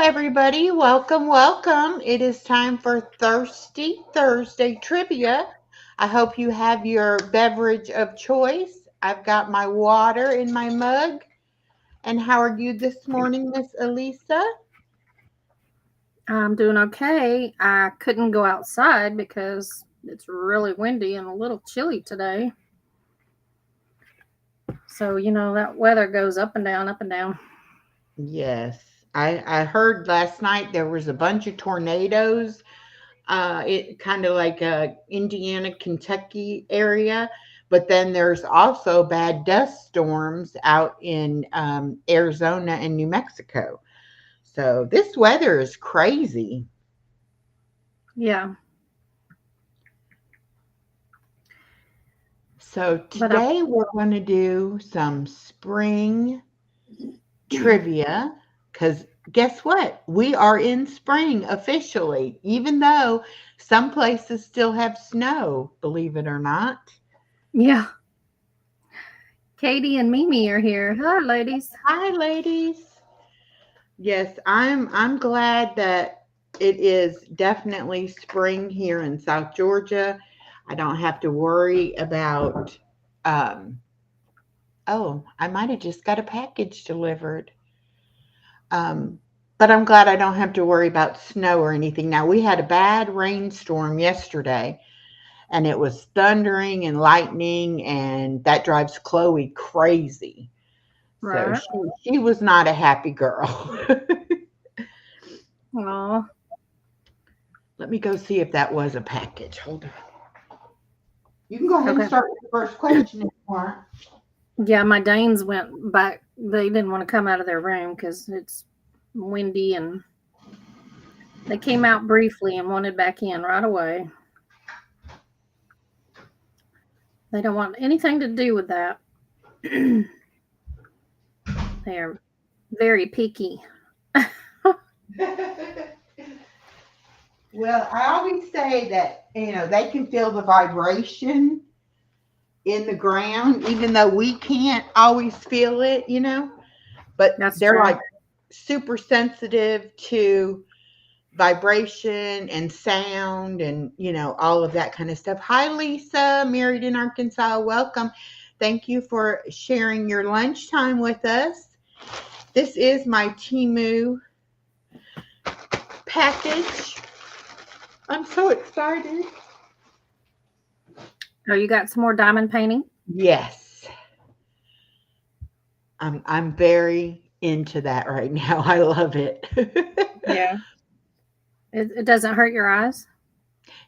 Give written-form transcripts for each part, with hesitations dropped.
everybody. Welcome, welcome. It is time for Thirsty Thursday trivia. I hope you have your beverage of choice. I've got my water in my mug. And how are you this morning, Miss Alisa? I'm doing okay. I couldn't go outside because it's really windy and a little chilly today. So, that weather goes up and down, up and down. Yes. I heard last night there was a bunch of tornadoes. It kind of like Indiana, Kentucky area. But then there's also bad dust storms out in Arizona and New Mexico. So this weather is crazy. Yeah. So But I, today we're going to do some spring trivia because guess what? We are in spring officially, even though some places still have snow, believe it or not. yeah, Katie and Mimi are here. Hi, ladies. Hi, ladies. Yes, I'm glad that it is definitely spring here in South Georgia. I don't have to worry about um oh, I might have just got a package delivered. Um but I'm glad I don't have to worry about snow or anything. Now we had a bad rainstorm yesterday and it was thundering and lightning and that drives Chloe crazy. So Right. she was not a happy girl. Oh, Let me go see if that was a package. Hold on. You can go ahead and okay. start with the first question if you want. Yeah, my Danes went back. They didn't want to come out of their room because it's windy and they came out briefly and wanted back in right away. They don't want anything to do with that. They're very picky. Well, I always say that, they can feel the vibration in the ground, even though we can't always feel it. But That's they're true. like super sensitive to vibration and sound and, all of that kind of stuff. Hi, Lisa, married in Arkansas. Welcome. Thank you for sharing your lunchtime with us. This is my Timu package. I'm so excited. Oh, you got some more diamond painting? Yes, I'm very into that right now. I love it. Yeah. It doesn't hurt your eyes?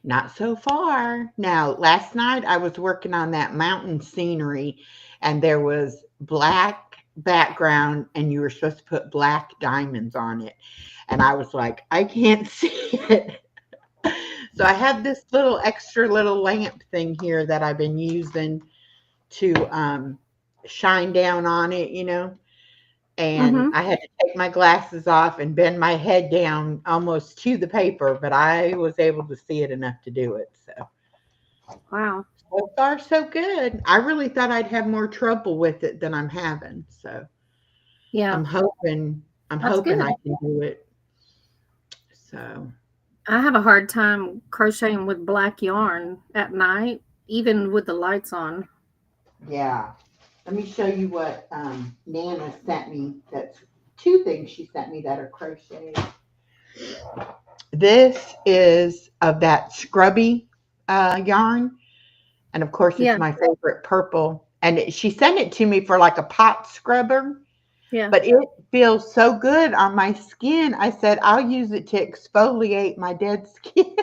Not so far. Now, last night I was working on that mountain scenery and there was black background and you were supposed to put black diamonds on it. And I was like, I can't see it. So I have this little extra little lamp thing here that I've been using to shine down on it. And Mm-hmm. I had to take my glasses off and bend my head down almost to the paper, but I was able to see it enough to do it. Wow. So far, so good. I really thought I'd have more trouble with it than I'm having. So Yeah, I'm hoping, I'm that's hoping good. I can do it. So I have a hard time crocheting with black yarn at night, even with the lights on. yeah, let me show you what Nana sent me. That's two things she sent me that are crocheted. This is of that scrubby yarn. And of course, it's Yeah, my favorite purple. And she sent it to me for like a pot scrubber, yeah. but it feels so good on my skin. I said, I'll use it to exfoliate my dead skin.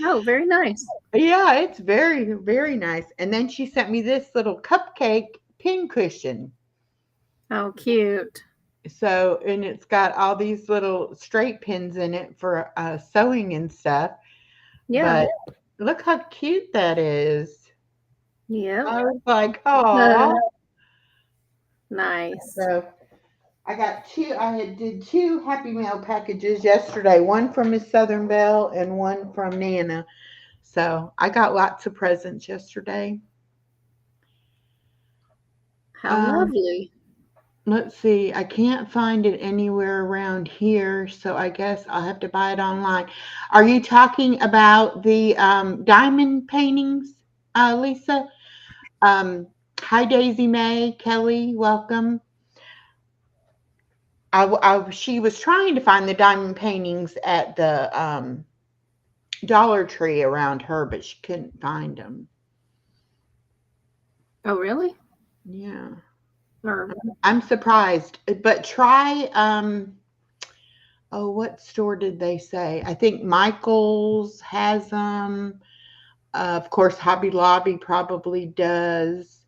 Oh, very nice. Yeah, it's very, very nice. And then she sent me this little cupcake pin cushion. Oh, cute. So, and it's got all these little straight pins in it for sewing and stuff. Yeah. But look how cute that is. Yep. I was like, oh. Nice. So I got two. I had did two Happy Meal packages yesterday. One from Miss Southern Belle and one from Nana. So I got lots of presents yesterday. How Um, lovely. let's see. I can't find it anywhere around here, so I guess I'll have to buy it online. Are you talking about the diamond paintings, Lisa? Um, Hi, Daisy May, Kelly, welcome. She was trying to find the diamond paintings at the Dollar Tree around her, but she couldn't find them. Oh, really? Yeah, Or I'm surprised. But try oh, what store did they say? I think Michael's has them. Of course, Hobby Lobby probably does.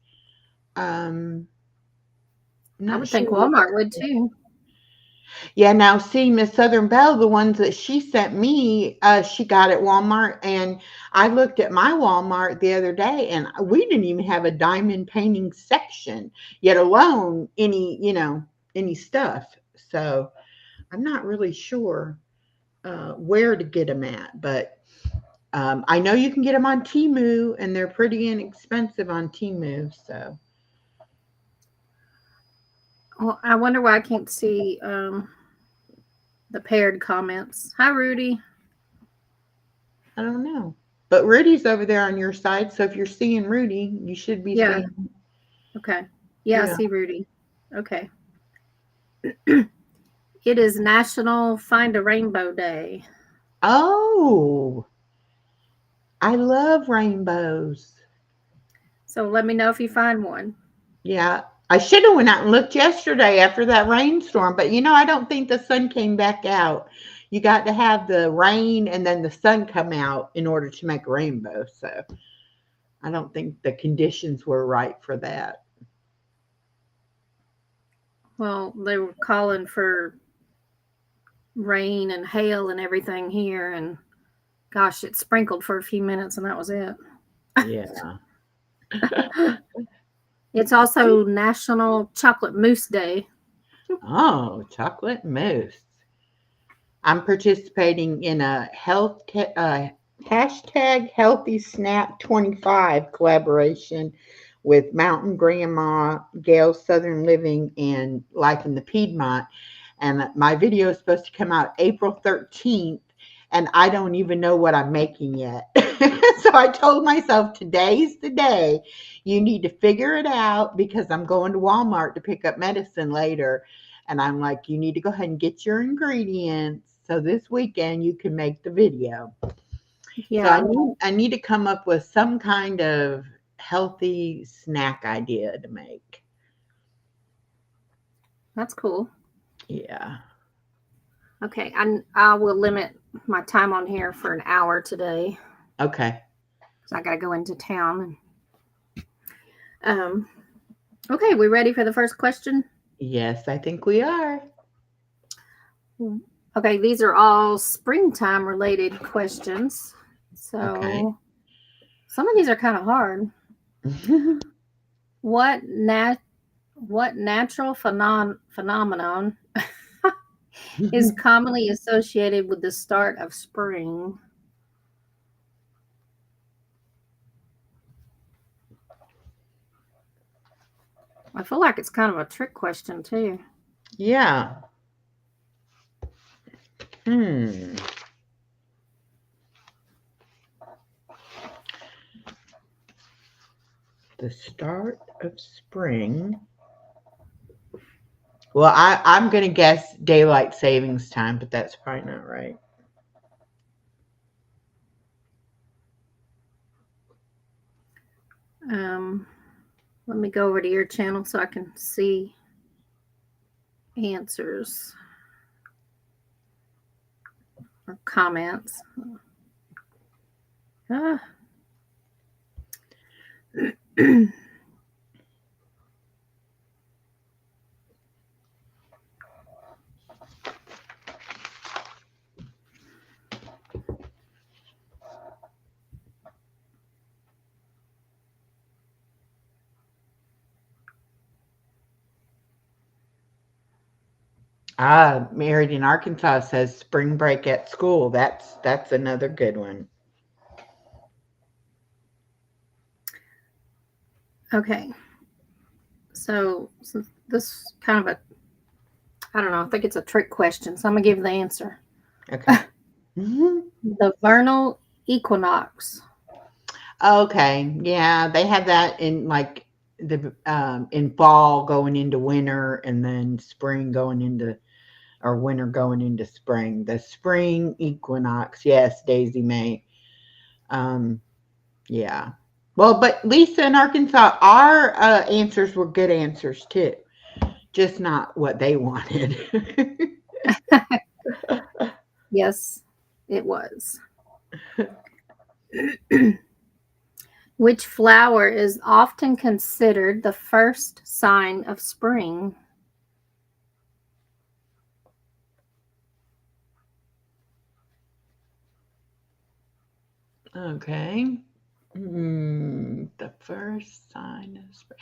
I'm I not would think sure what. Walmart would too. Yeah, now see, Miss Southern Belle, the ones that she sent me, she got at Walmart, and I looked at my Walmart the other day, and we didn't even have a diamond painting section, yet alone any stuff. So I'm not really sure where to get them at, but I know you can get them on Temu, and they're pretty inexpensive on Temu. So Well, I wonder why I can't see the paired comments. Hi, Rudy. I don't know. But Rudy's over there on your side, so if you're seeing Rudy, you should be Yeah. seeing. Okay. Yeah, I Yeah. see Rudy. Okay. It is National Find a Rainbow Day. Oh, I love rainbows. So let me know if you find one. Yeah. I should have went out and looked yesterday after that rainstorm, but I don't think the sun came back out. You got to have the rain and then the sun come out in order to make a rainbow. So I don't think the conditions were right for that. Well, they were calling for rain and hail and everything here, and gosh, it sprinkled for a few minutes, and that was it. Yeah. It's also National Chocolate Mousse Day. Oh, chocolate mousse. I'm participating in a hashtag Healthy Snap 25 collaboration with Mountain Grandma, Gail Southern Living, and Life in the Piedmont. And my video is supposed to come out April 13th, and I don't even know what I'm making yet. So I told myself today's the day. You need to figure it out because I'm going to Walmart to pick up medicine later. And I'm like, you need to go ahead and get your ingredients so this weekend you can make the video. So Yeah, I need to come up with some kind of healthy snack idea to make. that's cool. Yeah. Okay, I will limit my time on here for an hour today Okay. because I got to go into town. Um, okay, we ready for the first question? Yes, I think we are. Okay, these are all springtime related questions. Okay. So some of these are kind of hard. What nat what natural phenomenon is commonly associated with the start of spring? I feel like it's kind of a trick question too. Yeah. Hmm. The start of spring. Well, I'm going to guess daylight savings time, but that's probably not right. Um, Let me go over to your channel so I can see answers or comments. Ah. Married in Arkansas says spring break at school. That's another good one. Okay. So this kind of a, I don't know, I think it's a trick question, so I'm going to give the answer. Okay. Mhm. The vernal equinox. Okay. Yeah, they have that in like the in fall going into winter and then spring going into or winter going into spring. The spring equinox. Yes, Daisy May. Um yeah. Well, but Lisa in Arkansas, our answers were good answers too, just not what they wanted. Yes, it was. Which flower is often considered the first sign of spring? Okay. The first sign of spring.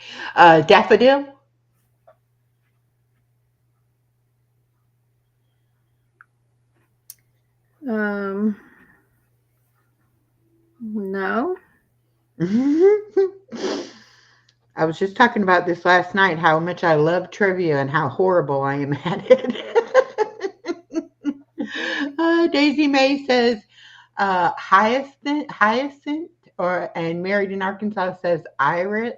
Daffodil. Um, no. I was just talking about this last night, how much I love trivia and how horrible I am at it. Daisy May says hyacinth, or and married in Arkansas says iris,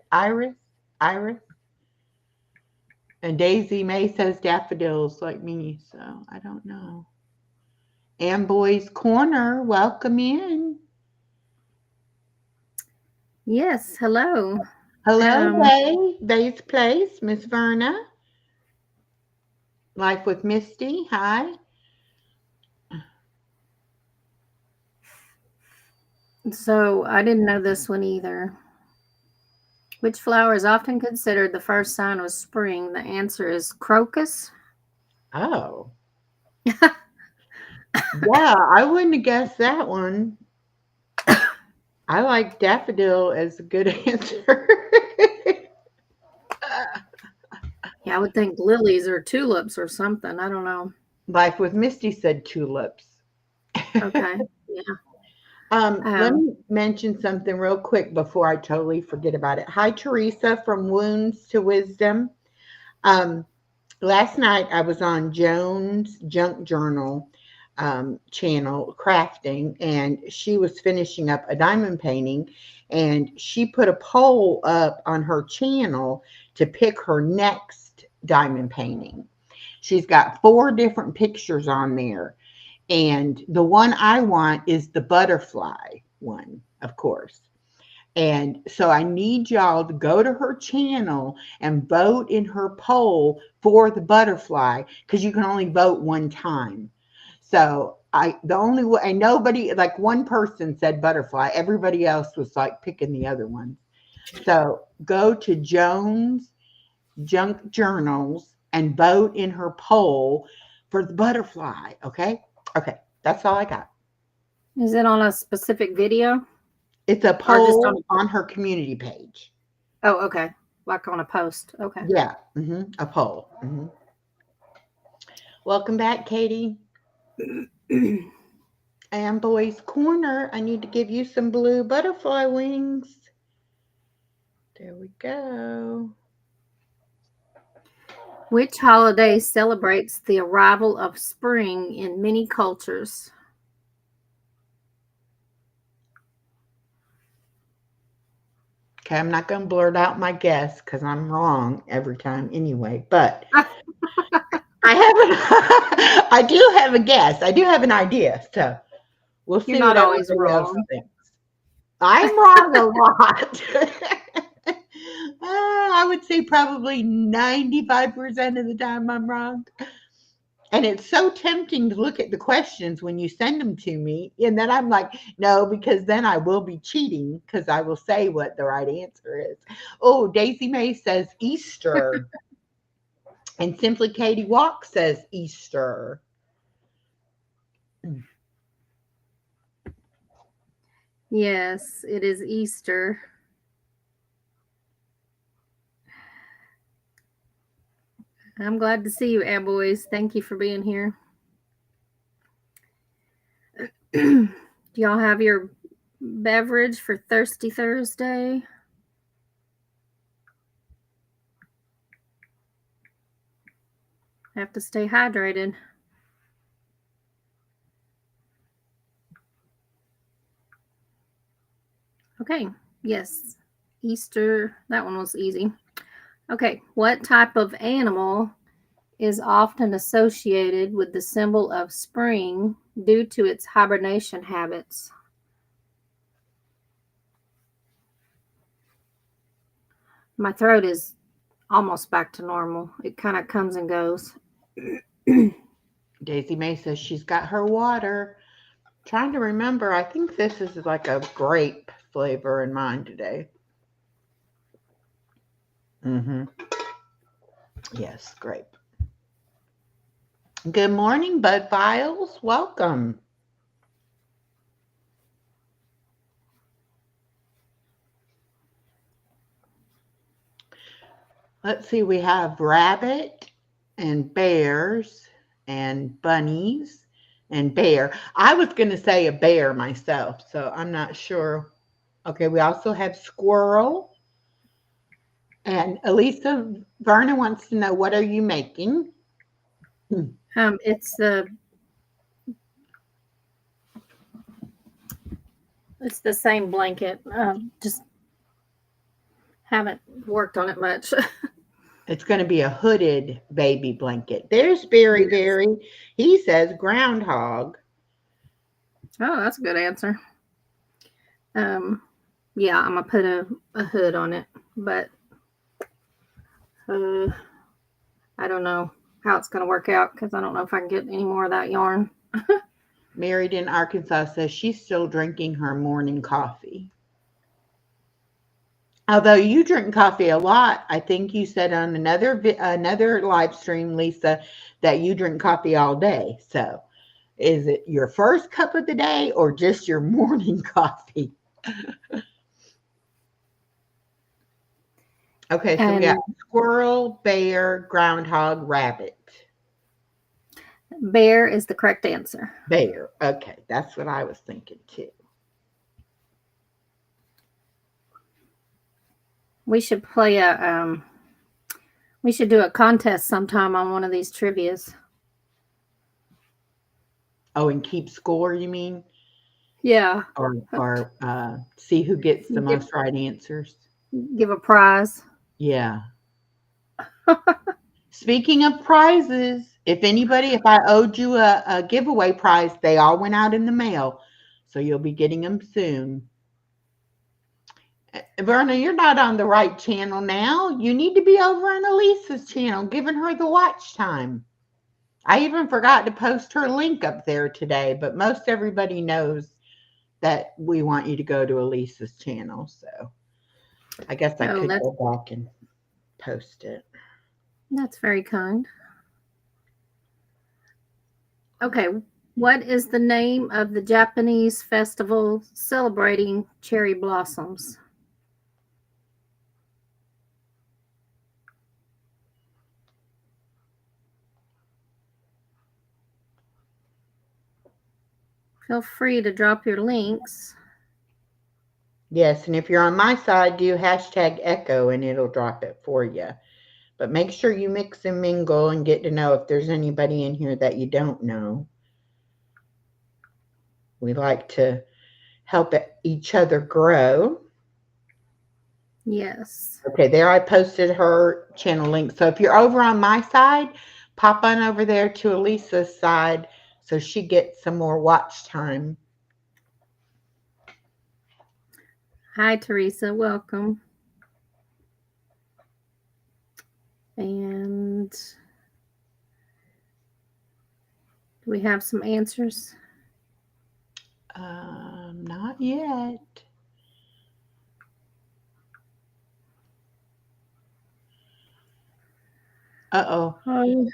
and Daisy May says daffodils like me. So I don't know. Amboy's Corner, welcome in. Yes, hello. Hello, Um, Bay's Place, Miss Verna. Life with Misty, hi. so I didn't know this one either. Which flower is often considered the first sign of spring? The answer is crocus. Oh, yeah, I wouldn't have guessed that one. I like daffodil as a good answer. Yeah, I would think lilies or tulips or something. I don't know. Life with Misty said tulips. Okay. Yeah. Let Um, me mention something real quick before I totally forget about it. Hi, Teresa from Wounds to Wisdom. Um, Last night I was on Joan's Junk Journal channel crafting, and she was finishing up a diamond painting, and she put a poll up on her channel to pick her next diamond painting. She's got 4 different pictures on there, and the one I want is the butterfly one, of course. And so I need y'all to go to her channel and vote in her poll for the butterfly, because you can only vote one time. So the only way, and nobody, like one person said butterfly, everybody else was like picking the other one. So go to Joan's Junk Journals and vote in her poll for the butterfly. Okay. Okay. That's all I got. is it on a specific video It's a or just on poll on her community page. Oh, okay. Like on a post. Okay. Yeah, a poll. Welcome back, Katie. And Boys Corner, I need to give you some blue butterfly wings. There we go. Which holiday celebrates the arrival of spring in many cultures? Okay, I'm not going to blurt out my guess because I'm wrong every time anyway, but I have I do have a guess. I do have an idea. So we'll You're see what not always everybody else wrong. thinks. I'm wrong a lot. I would say probably 95% of the time I'm wrong. And it's so tempting to look at the questions when you send them to me. And then I'm like, no, because then I will be cheating because I will say what the right answer is. Oh, Daisy May says Easter. And Simply Katie Walk says Easter. Yes, it is Easter. I'm glad to see you, Boys. Thank you for being here. Do y'all have your beverage for Thirsty Thursday? Have to stay hydrated. Okay, yes. Easter, that one was easy. Okay, what type of animal is often associated with the symbol of spring due to its hibernation habits? My throat is almost back to normal. It kind of comes and goes. Daisy May says she's got her water. Trying to remember, I think this is like a grape flavor in mine today. Mm-hmm. Yes, grape. Good morning, Bud Files. Welcome. Let's see, we have rabbit and bears and bunnies and bear. I was going to say a bear myself, so I'm not sure. Okay, we also have squirrel. And Alisa, Verna wants to know, what are you making? It's the same blanket. Just haven't worked on it much. It's going to be a hooded baby blanket. There's Berry Yes. Berry. He says groundhog. Oh, that's a good answer. Um, yeah, I'm gonna put a hood on it, but uh, I don't know how it's gonna work out because I don't know if I can get any more of that yarn. Married in Arkansas says she's still drinking her morning coffee. Although you drink coffee a lot, I think you said on another live stream, Lisa, that you drink coffee all day. So, is it your first cup of the day or just your morning coffee? Okay, so we got And squirrel, bear, groundhog, rabbit. bear is the correct answer. Bear. Okay, that's what I was thinking too. We should play we should do a contest sometime on one of these trivias. Oh, and keep score, you mean? Yeah, Or see who gets the give most right answers? give a prize. Yeah. Speaking of prizes, if I owed you a giveaway prize, they all went out in the mail. So you'll be getting them soon. Verna, you're not on the right channel now. You need to be over on Elisa's channel, giving her the watch time. I even forgot to post her link up there today, but most everybody knows that we want you to go to Elisa's channel. So I guess I Oh, could go back and post it. that's very kind. Okay, what is the name of the Japanese festival celebrating cherry blossoms? Feel free to drop your links. Yes, and if you're on my side, do hashtag echo and it'll drop it for you. But make sure you mix and mingle and get to know if there's anybody in here that you don't know. We like to help each other grow. Yes. Okay, there I posted her channel link. So if you're over on my side, pop on over there to Elisa's side so she gets some more watch time. Hi, Teresa. Welcome. And do we have some answers? Not yet. Uh-oh.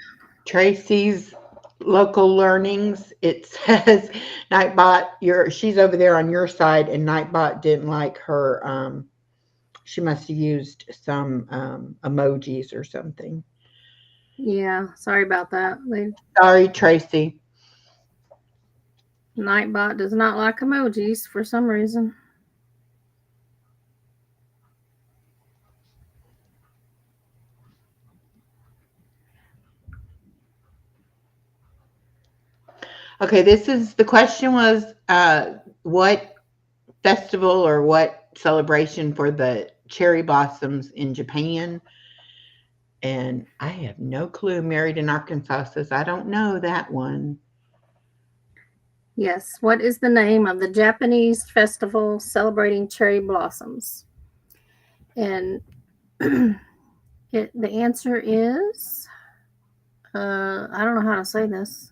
Tracy's local learnings, it says Nightbot, she's over there on your side, and Nightbot didn't like her. She must have used some emojis or something. Yeah, sorry about that. Sorry, Tracy. Nightbot does not like emojis for some reason. Okay, this is the question was what festival or what celebration for the cherry blossoms in Japan? And I have no clue. Married in Arkansas says, I don't know that one. Yes. What is the name of the Japanese festival celebrating cherry blossoms? And the answer is I don't know how to say this.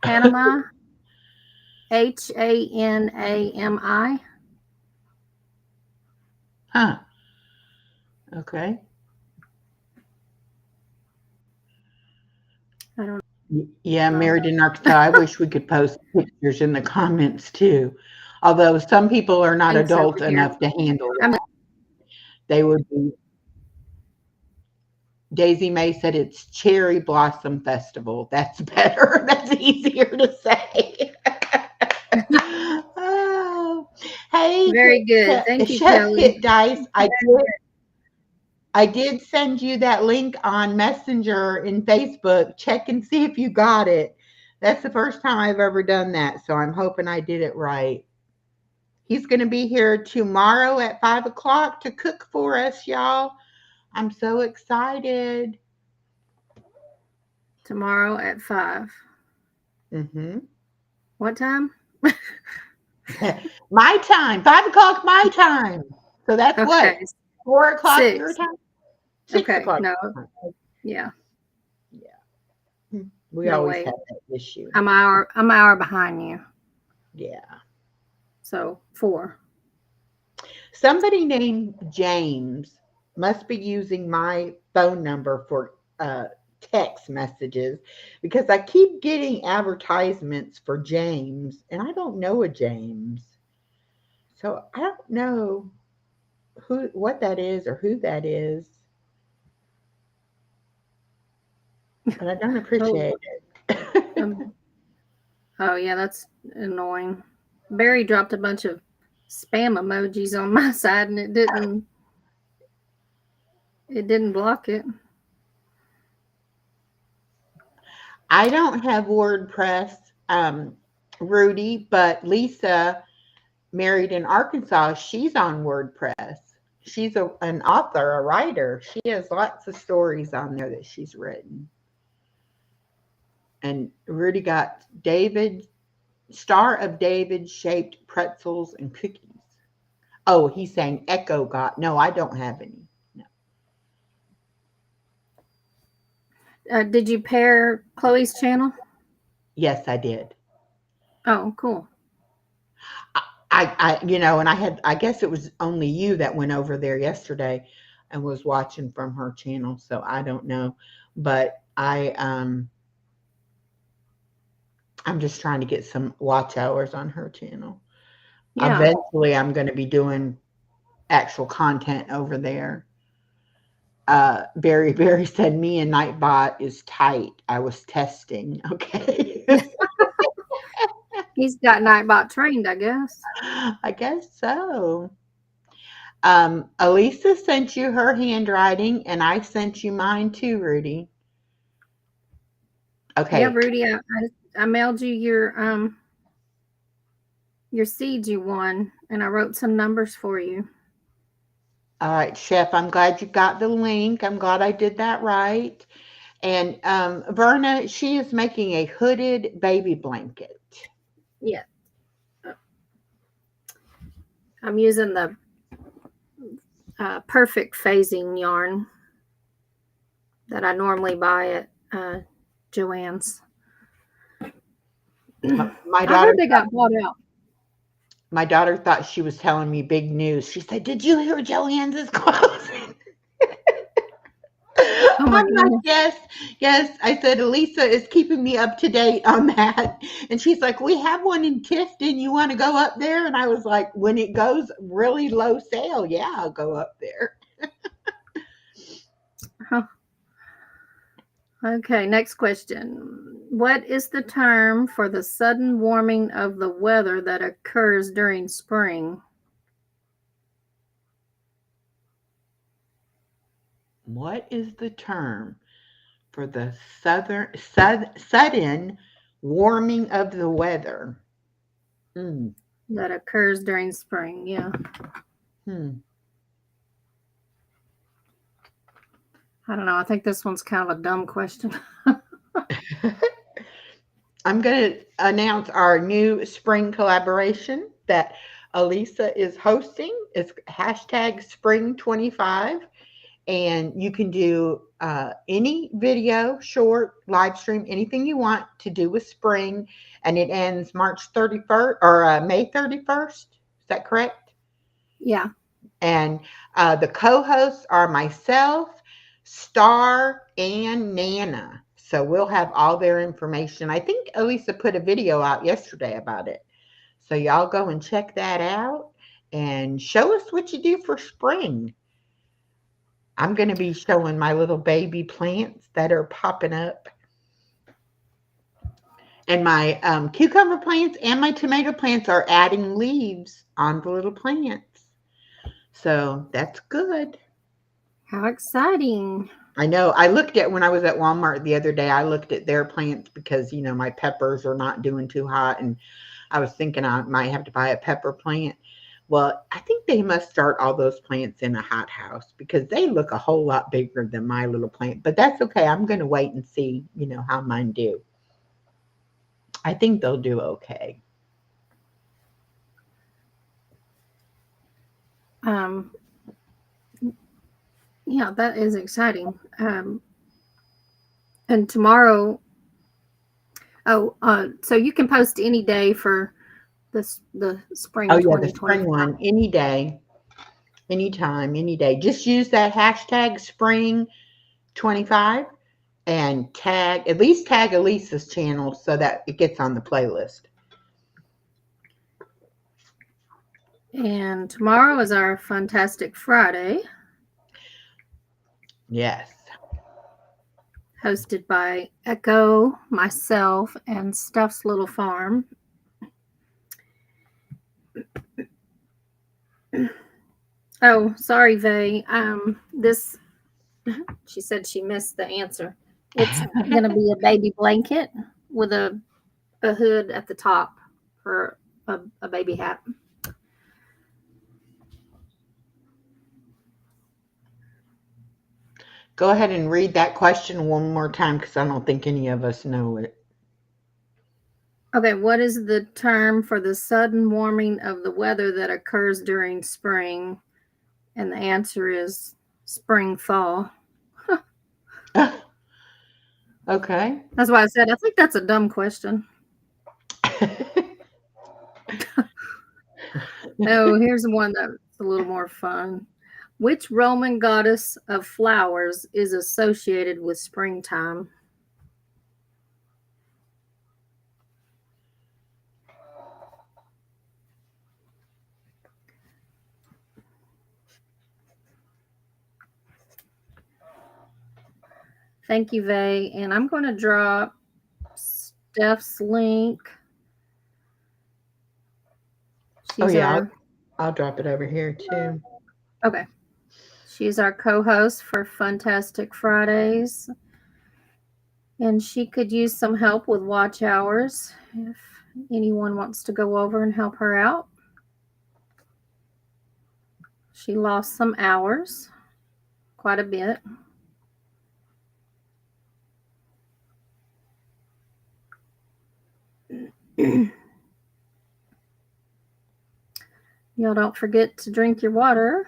Hanami. Hanami. Huh. Okay. I don't Yeah, know. married in Arkansas. I wish we could post pictures in the comments too. Although some people are not Links over adult here. enough to handle I'm that. They would be. Daisy May said it's Cherry Blossom Festival. That's better. That's easier to say. Oh, hey, very good. Thank you, Chef Kelly. Hit Dice. I did send you that link on Messenger in Facebook. Check and see if you got it. That's the first time I've ever done that, so I'm hoping I did it right. He's going to be here tomorrow at 5 o'clock to cook for us, y'all. I'm so excited. Tomorrow at 5. Hmm. What time? My time, 5 o'clock, my time. So that's what, Okay. 4 o'clock your 6. time, six Okay. o'clock. No. Your time. Yeah. Yeah, we No, always wait. have that issue. I'm an hour behind you. Yeah. So 4. Somebody named James must be using my phone number for text messages because I keep getting advertisements for James, and I don't know a James. So I don't know what that is or who that is, and I don't Oh, appreciate it. um, oh yeah, that's annoying. Barry dropped a bunch of spam emojis on my side and it didn't block it. I don't have WordPress, Rudy, but Lisa, married in Arkansas, she's on WordPress. She's an author, a writer. She has lots of stories on there that she's written. And Rudy got David, Star of David shaped pretzels and cookies. Oh, he's saying Echo got. No, I don't have any. No. Did you pair Chloe's channel? Yes, I did. Oh, cool. And I guess it was only you that went over there yesterday and was watching from her channel. So I don't know, but I'm just trying to get some watch hours on her channel. Yeah. Eventually, I'm going to be doing actual content over there. Barry said me and Nightbot is tight. I was testing. Okay. He's got Nightbot trained, I guess. I guess so. Alisa sent you her handwriting, and I sent you mine too, Rudy. Yeah, Okay. Rudy, I mailed you your seeds you won, and I wrote some numbers for you. All right, Chef. I'm glad you got the link. I'm glad I did that right. And Verna, she is making a hooded baby blanket. Yeah, I'm using the perfect phasing yarn that I normally buy at Joann's. My I daughter heard they got bought out. my daughter thought she was telling me big news. She said, "Did you hear Joanne's is closing?" Oh my I'm like, goodness. yes, yes. I said, Elisa is keeping me up to date on that. And she's like, we have one in Tifton. You want to go up there? And I was like, when it goes really low sale, yeah, I'll go up there. Huh. Okay, next question. What is the term for the sudden warming of the weather that occurs during spring? What is the term for the sudden Warming of the weather. Hmm. that occurs during spring. Yeah. Hmm. I don't know. I think this one's kind of a dumb question. I'm going to announce our new spring collaboration that Alisa is hosting. It's hashtag spring25. And you can do any video, short, live stream, anything you want to do with spring. And it ends March 31st or May 31st. Is that correct? Yeah. And the co-hosts are myself, Star, and Nana. So we'll have all their information. I think Elisa put a video out yesterday about it. So y'all go and check that out and show us what you do for spring. I'm going to be showing my little baby plants that are popping up. And my cucumber plants and my tomato plants are adding leaves on the little plants. So that's good. How exciting. I know. I looked at when I was at Walmart the other day, I looked at their plants because, my peppers are not doing too hot. And I was thinking I might have to buy a pepper plant. Well, I think they must start all those plants in a hothouse because they look a whole lot bigger than my little plant. But that's okay. I'm going to wait and see, how mine do. I think they'll do okay. Um, yeah, that is exciting. And tomorrow, so you can post any day for the Oh, spring yeah, the spring 2025. one, any day, anytime, any day. Just use that hashtag spring25 and at least tag Elisa's channel so that it gets on the playlist. And tomorrow is our Fantastic Friday, Yes. hosted by Echo, myself, and Stuff's Little Farm. Oh, sorry, Vay. This she said she missed the answer. It's gonna be a baby blanket with a hood at the top for a baby hat. Go ahead and read that question one more time because I don't think any of us know it. Okay, what is the term for the sudden warming of the weather that occurs during spring? And the answer is spring thaw. Okay. That's why I said I think that's a dumb question. Oh, here's one that's a little more fun. Which Roman goddess of flowers is associated with springtime? Thank you, Vay. And I'm going to drop Steph's link. Oh, She's yeah. our I'll drop it over here too. okay. She's our co-host for Fantastic Fridays. And she could use some help with watch hours if anyone wants to go over and help her out. She lost some hours, quite a bit. Y'all don't forget to drink your water.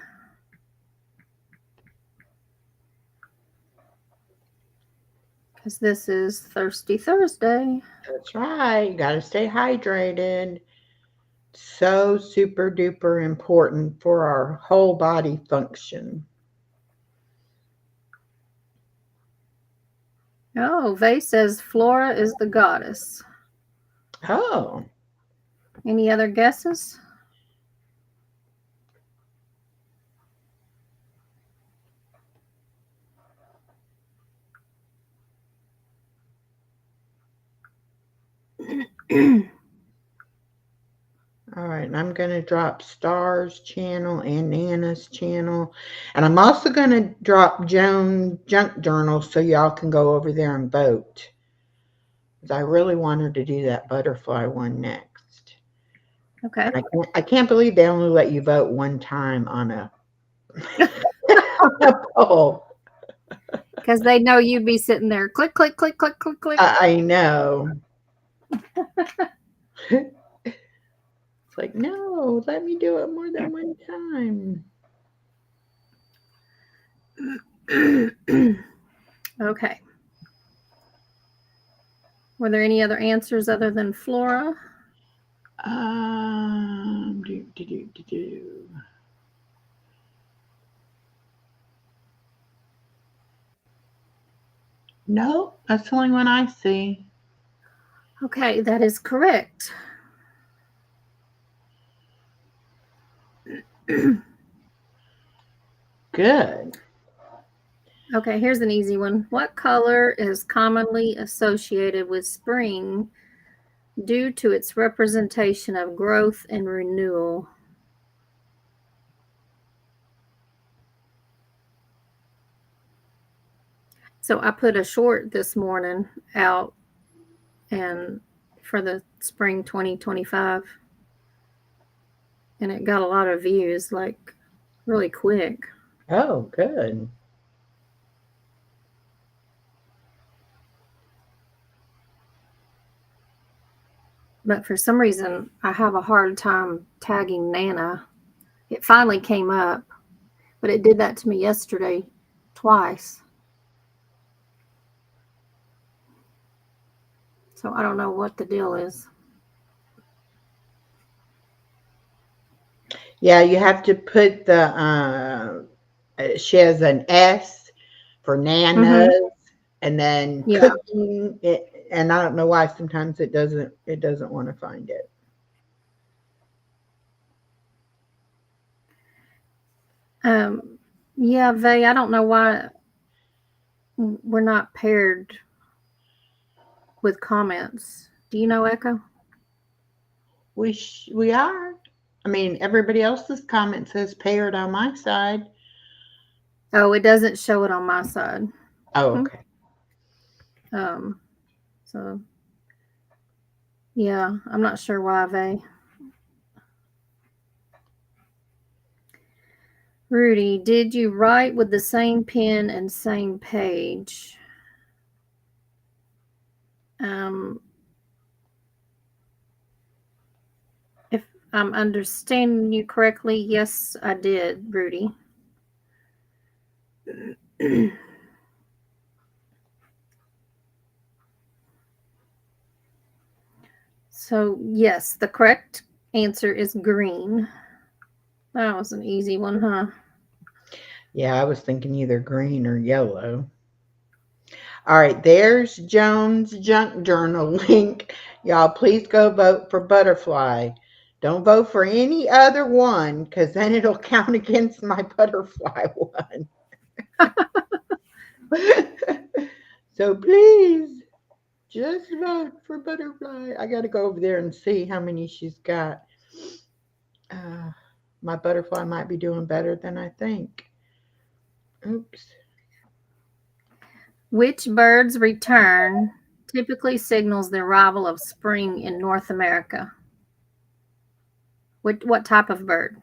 Because this is Thirsty Thursday. That's right. You got to stay hydrated. So super duper important for our whole body function. Oh, Vay says Flora is the goddess. Oh. Any other guesses? All right, and I'm going to drop Star's channel and Nana's channel. And I'm also going to drop Joan Junk Journal so y'all can go over there and vote. I really want her to do that butterfly one next. Okay. I can't believe they only let you vote one time on a, on a poll. Because they know you'd be sitting there, click, click, click, click, click, click. I know. It's like, no, let me do it more than one time. Okay. Were there any other answers other than flora? Do, do, do, do, do. No, that's the only one I see. Okay, that is correct. Good. Okay, here's an easy one. What color is commonly associated with spring due to its representation of growth and renewal? So I put a short this morning out and for the spring 2025, and it got a lot of views, like really quick. Oh, good. But for some reason, I have a hard time tagging Nana. It finally came up, but it did that to me yesterday twice. So I don't know what the deal is. Yeah, you have to put the, she has an S for Nana's, and then Yeah. cooking. And I don't know why sometimes it doesn't want to find it. Yeah, Vay, I don't know why we're not paired with comments. Do you know, Echo? We are. I mean, everybody else's comment says paired on my side. Oh, it doesn't show it on my side. Oh, okay. So yeah, I'm not sure why, Vay. Rudy, did you write with the same pen and same page? If I'm understanding you correctly, yes, I did, Rudy. So, yes, the correct answer is green. That was an easy one, huh? Yeah, I was thinking either green or yellow. All right, there's Joan's junk journal link. Y'all, please go vote for butterfly. Don't vote for any other one because then it'll count against my butterfly one. So please just vote for butterfly. I got to go over there and see how many she's got. Uh, my butterfly might be doing better than I think. Oops. Which bird's return typically signals the arrival of spring in North America? What type of bird?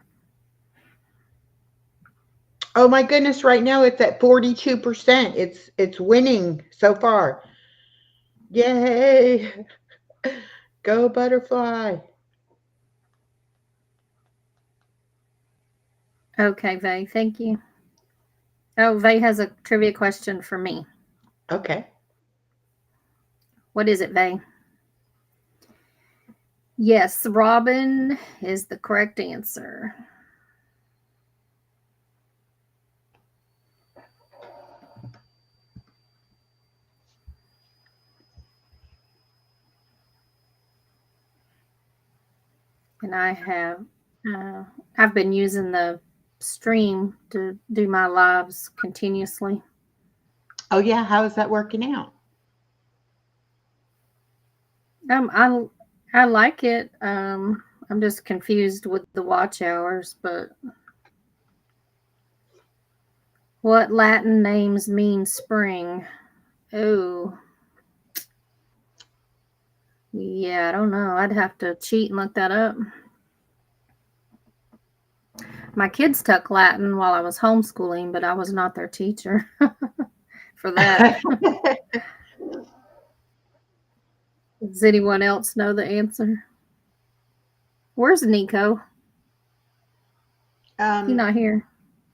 Oh my goodness, right now it's at 42%. It's winning so far. Yay. Go butterfly. Okay, Vay, thank you. Oh, Vay has a trivia question for me. Okay. What is it, Vay? Yes, robin is the correct answer. And I've been using the stream to do my lives continuously. Oh yeah, how is that working out? I like it. I'm just confused with the watch hours, but what Latin names mean spring? Oh, Yeah, I don't know. I'd have to cheat and look that up. My kids took Latin while I was homeschooling, but I was not their teacher for that. Does anyone else know the answer? Where's Nico? He's um, not here.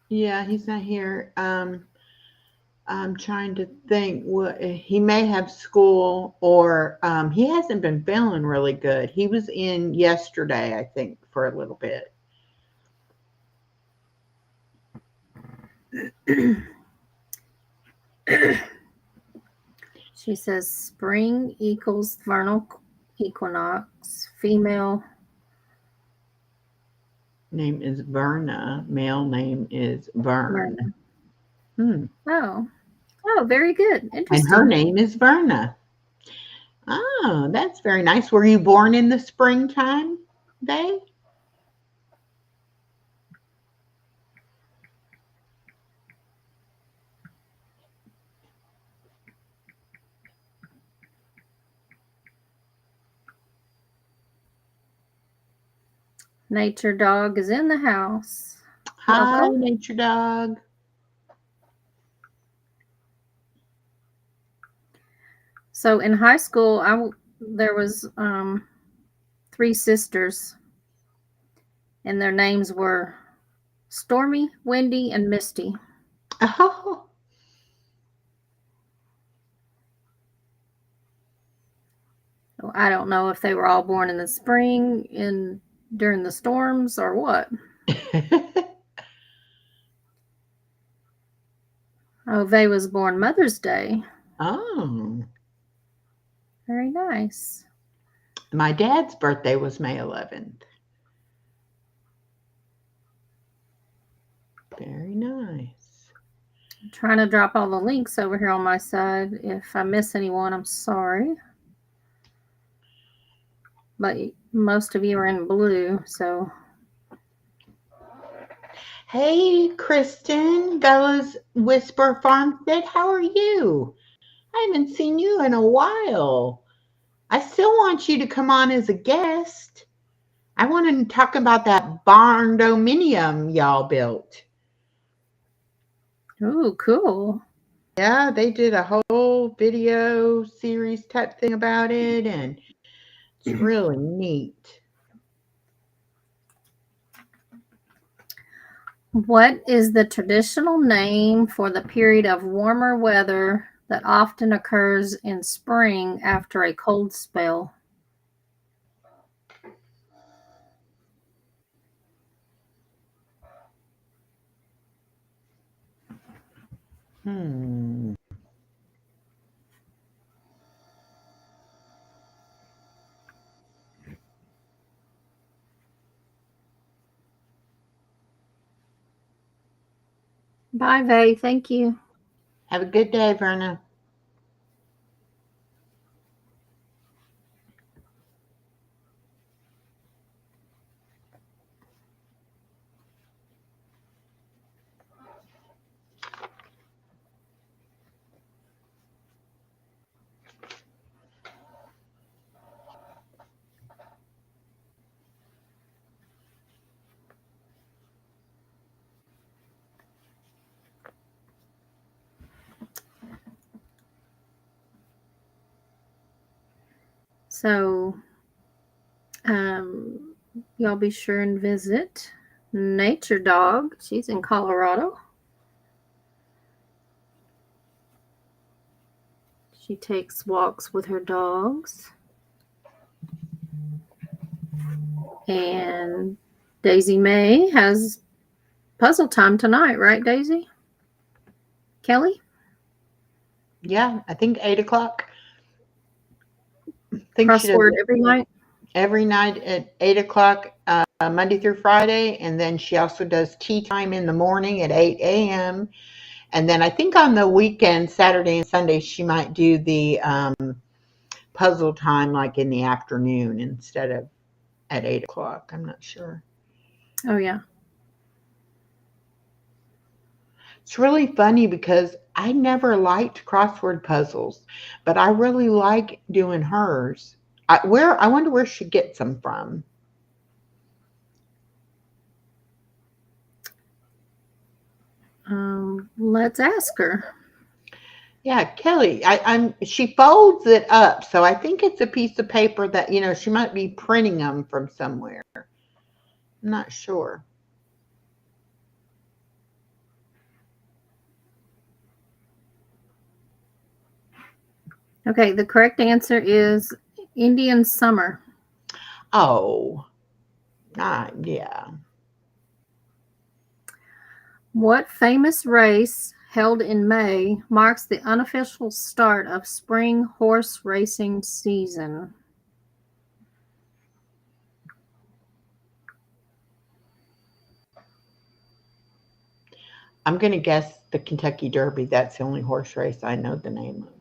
yeah, he's not here. I'm trying to think what he may have school or he hasn't been feeling really good. He was in yesterday, I think, for a little bit. She says spring equals vernal equinox, female. Name is Verna. Male name is Vern. Hmm. Oh, oh, very good. And her Interesting. name is Verna. Oh, that's very nice. Were you born in the springtime, Day? Nature dog is in the house. Hi, Welcome. nature dog. So in high school, there was 3 sisters, and their names were Stormy, Wendy, and Misty. Oh, So I don't know if they were all born in the spring in during the storms or what. Oh, Vay was born Mother's Day. oh. Very nice. My dad's birthday was May 11th. Very nice. I'm trying to drop all the links over here on my side. If I miss anyone, I'm sorry. But most of you are in blue, so. Hey, Kristen, Bella's Whisper Farmstead, how are you? I haven't seen you in a while. I still want you to come on as a guest. I want to talk about that barn dominium y'all built. Ooh, cool. Yeah, they did a whole video series type thing about it, and it's really neat. What is the traditional name for the period of warmer weather that often occurs in spring after a cold spell? Hmm. Bye, Vay. Thank you. Have a good day, Verna. So, um, y'all be sure and visit Nature Dog. She's in Colorado. She takes walks with her dogs. And Daisy May has puzzle time tonight, right, Daisy? Kelly? Yeah, I think 8 o'clock. I think she does Crossword it every night? every night at 8 o'clock, Monday through Friday, and then she also does tea time in the morning at 8 a.m. And then I think on the weekend, Saturday and Sunday, she might do the puzzle time like in the afternoon instead of at 8 o'clock. I'm not sure. Oh, yeah. It's really funny because I never liked crossword puzzles, but I really like doing hers. I wonder where she gets them from. Let's ask her. Yeah, Kelly, she folds it up, so I think it's a piece of paper that she might be printing them from somewhere. I'm not sure. Okay, the correct answer is Indian summer. Oh, yeah. What famous race held in May marks the unofficial start of spring horse racing season? I'm going to guess the Kentucky Derby. That's the only horse race I know the name of.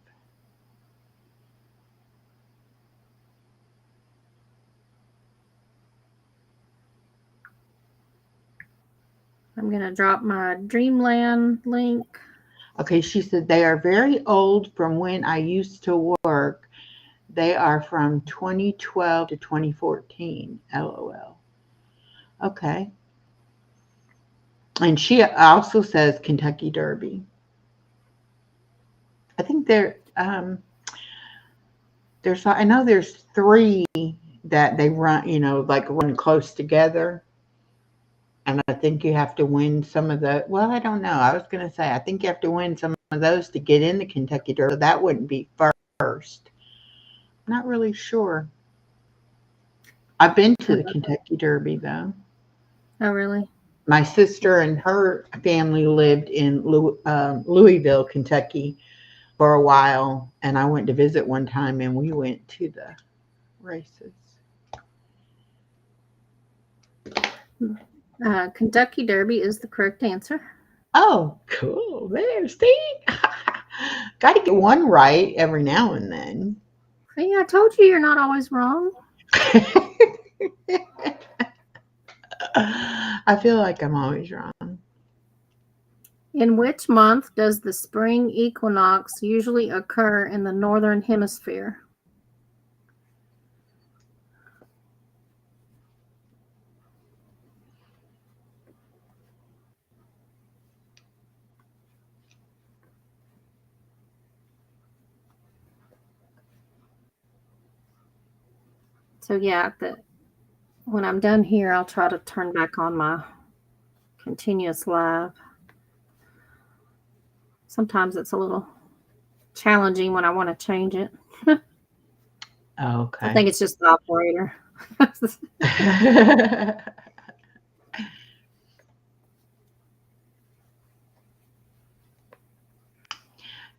I'm going to drop my Dreamland link. Okay, she said they are very old from when I used to work. They are from 2012 to 2014. LOL. Okay. And she also says Kentucky Derby. I think I know there's three that they run, like run close together. And I think you have to win some of the, well, I don't know. I was going to say, I think you have to win some of those to get in the Kentucky Derby. So that wouldn't be first. Not really sure. I've been to the Kentucky Derby though. Oh, really? My sister and her family lived in Louisville, Kentucky for a while, and I went to visit one time, and we went to the races. Kentucky Derby is the correct answer. Oh, cool. There, see? Got to get one right every now and then. See, I told you you're not always wrong. I feel like I'm always wrong. In which month does the spring equinox usually occur in the northern hemisphere? So yeah, when I'm done here, I'll try to turn back on my continuous live. Sometimes it's a little challenging when I want to change it. Okay. I think it's just the operator.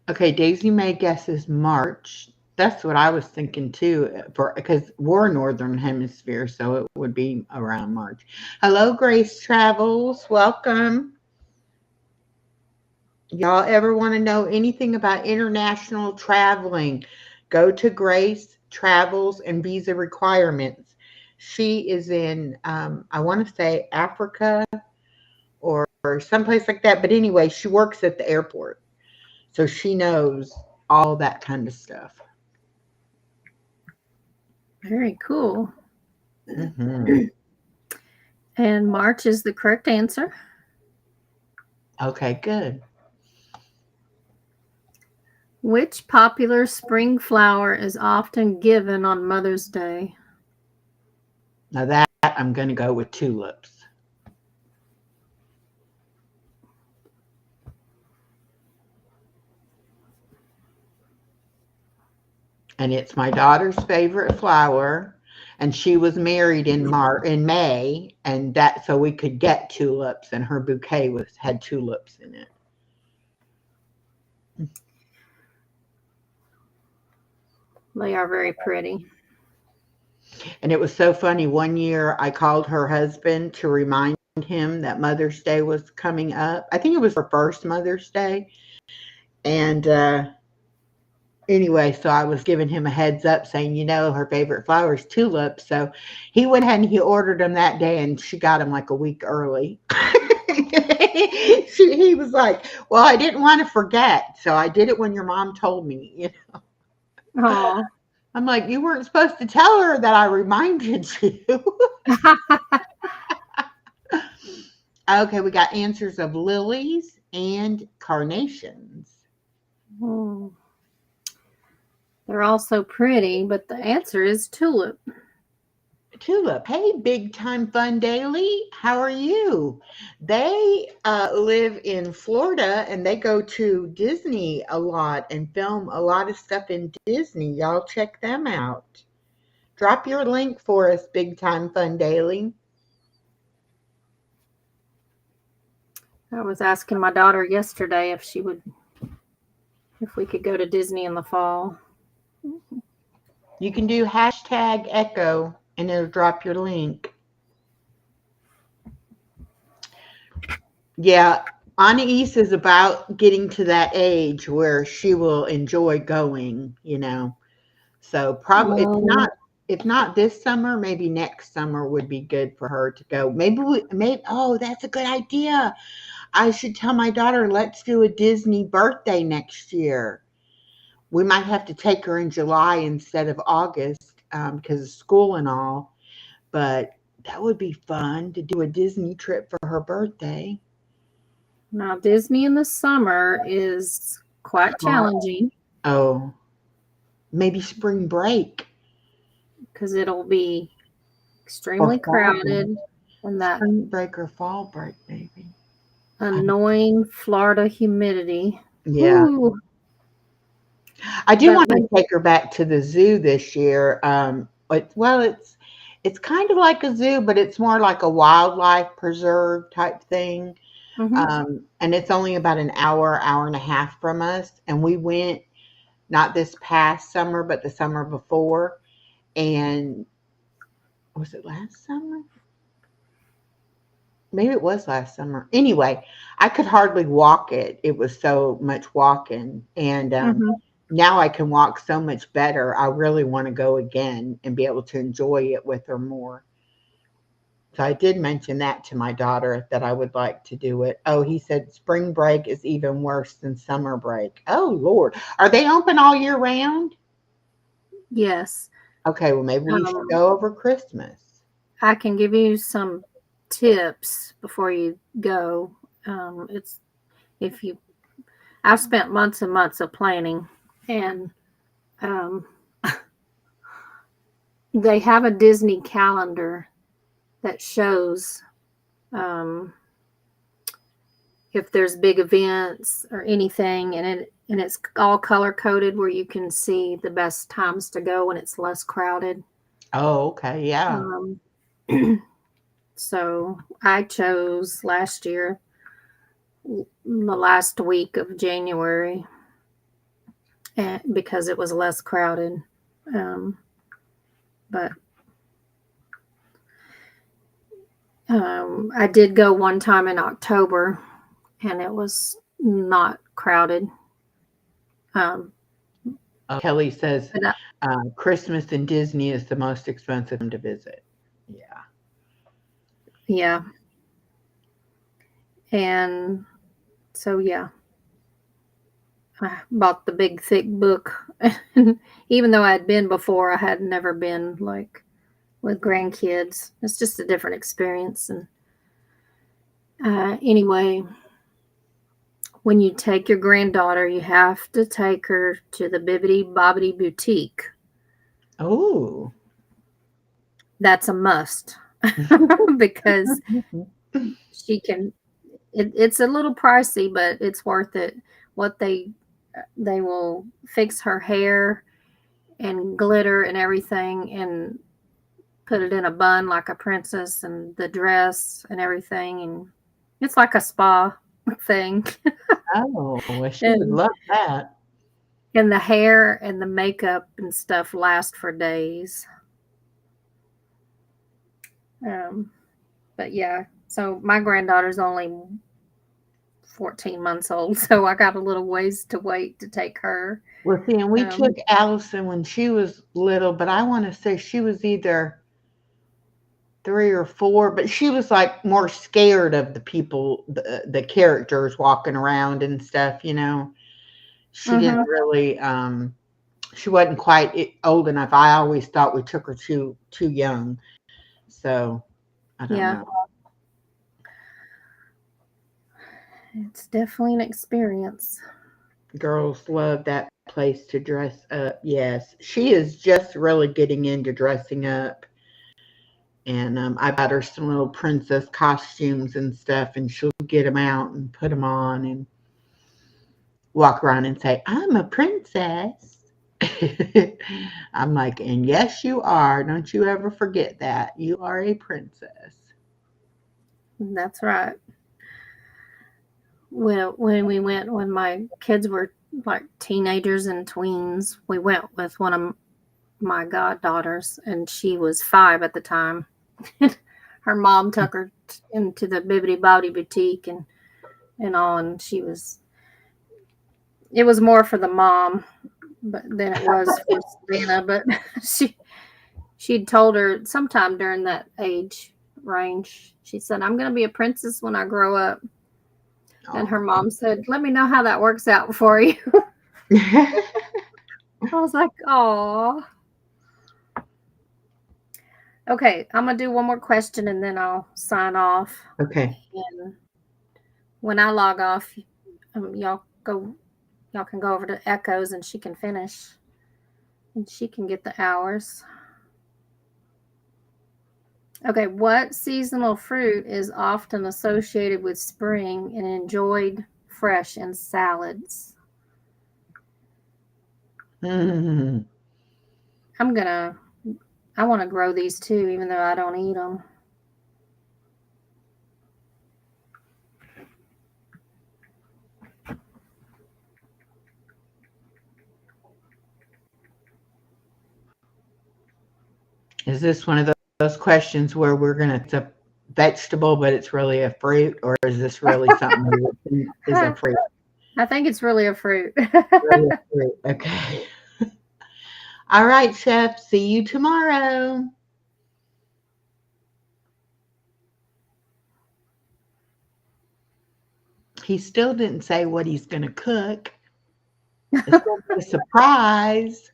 Okay, Daisy May guesses March. That's what I was thinking too, because we're Northern Hemisphere, so it would be around March. Hello, Grace Travels. Welcome. Y'all ever want to know anything about international traveling? Go to Grace Travels and Visa Requirements. She is in, I want to say Africa or someplace like that. But anyway, she works at the airport. So she knows all that kind of stuff. Very cool. Mm-hmm. And March is the correct answer. Okay, good. Which popular spring flower is often given on Mother's Day? Now that I'm going to go with tulips. And it's my daughter's favorite flower. And she was married in May, and that so we could get tulips, and her bouquet had tulips in it. They are very pretty. And it was so funny. One year I called her husband to remind him that Mother's Day was coming up. I think it was her first Mother's Day. And anyway, so I was giving him a heads up saying, her favorite flower is tulips. So he went ahead and he ordered them that day, and she got them like a week early. He was like, well, I didn't want to forget. So I did it when your mom told me. Oh, I'm like, you weren't supposed to tell her that I reminded you. Okay, we got answers of lilies and carnations. Hmm. They're all so pretty, but the answer is tulip. Tulip, hey, big time fun daily. How are you? They live in Florida and they go to Disney a lot and film a lot of stuff in Disney. Y'all check them out. Drop your link for us, big time fun daily. I was asking my daughter yesterday if we could go to Disney in the fall. You can do hashtag echo and it'll drop your link. Yeah, Anais is about getting to that age where she will enjoy going. So probably Um, if not this summer, maybe next summer would be good for her to go. Maybe oh, that's a good idea. I should tell my daughter, let's do a Disney birthday next year. We might have to take her in July instead of August because of school and all. But that would be fun to do a Disney trip for her birthday. Now, Disney in the summer is quite challenging Oh, maybe spring break because it'll be or extremely fall break. crowded and that Spring break or fall break, maybe. Um, annoying Florida humidity. yeah, Ooh, I do but want to take her back to the zoo this year. It's kind of like a zoo, but it's more like a wildlife preserve type thing. mhm. And it's only about an hour and a half from us. And we went not this past summer, but the summer before. And was it last summer? Maybe it was last summer. Anyway, I could hardly walk it. It was so much walking. And Mhm. now I can walk so much better. I really want to go again and be able to enjoy it with her more. So I did mention that to my daughter that I would like to do it. Oh, he said spring break is even worse than summer break. Oh, Lord. Are they open all year round? Yes. Okay, well, maybe we should Um, go over Christmas. I can give you some tips before you go. It's if you I've spent months and months of planning, and um, they have a Disney calendar that shows um, if there's big events or anything, and it's all color coded where you can see the best times to go when it's less crowded. Oh, okay. Yeah. Um, so I chose last year the last week of January because it was less crowded. Um, but I did go one time in October, and it was not crowded. Um, Kelly says but Christmas in Disney is the most expensive time to visit. Yeah. yeah, and so yeah, I bought the big thick book. Even though I had been before, I had never been like with grandkids. It's just a different experience. And anyway, when you take your granddaughter, you have to take her to the Bibbidi Bobbidi Boutique. Oh. That's a must because she can. It's a little pricey, but it's worth it. What they will fix her hair and glitter and everything, and put it in a bun like a princess, and the dress and everything, and it's like a spa thing. Oh, well, she would and love that. and the hair and the makeup and stuff last for days. Um, but yeah, so my granddaughter's only 14 months old, so I got a little ways to wait to take her. Well, see, and we took Um, Allison when she was little, but I want to say she was either 3 or 4, but she was like more scared of the people, the characters walking around and stuff. She didn't mhm. really She wasn't quite old enough. I always thought we took her too young. So I don't Yeah, know. it's definitely an experience. Girls love that place to dress up. Yes, she is just really getting into dressing up. And I bought her some little princess costumes and stuff, and she'll get them out and put them on and walk around and say, "I'm a princess." I'm like, and yes, you are. Don't you ever forget that. You are a princess. That's right. When my kids were like teenagers and tweens, we went with one of my goddaughters, and she was 5 at the time. Her mom took her into the Bibbidi Bobbidi boutique and all, and it was more for the mom, but than it was for Savannah. But she she'd told her sometime during that age range, she said, "I'm going to be a princess when I grow up." And her Oh. mom said, "Let me know how that works out for you." I was like, "Oh." Okay, I'm gonna do one more question and then I'll sign off. Okay. And when I log off, y'all can go over to Echoes and she can finish and she can get the hours. Okay, what seasonal fruit is often associated with spring and enjoyed fresh in salads? Mm. I'm gonna, I want to grow these too, even though I don't eat them. Is this one of those questions where we're gonna it's a vegetable, but it's really a fruit, or is this really something we would think is a fruit? I think it's really a fruit. Really a fruit. Okay. All right, Chef. See you tomorrow. He still didn't say what he's gonna cook. It's gonna be a surprise.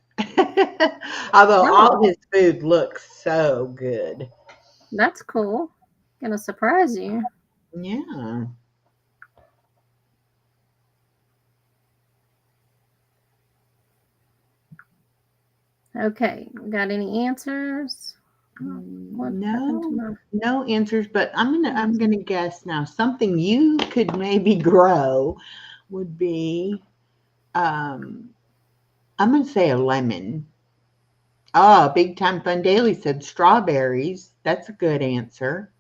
Although Oh, all his food looks so good. that's cool. Gonna surprise you. Yeah. Okay, got any answers? Oh, what happened to No, my no answers, but I'm gonna guess now. Something you could maybe grow would be um I'm gonna say a lemon. Oh, Big Time Fun Daily said strawberries. That's a good answer.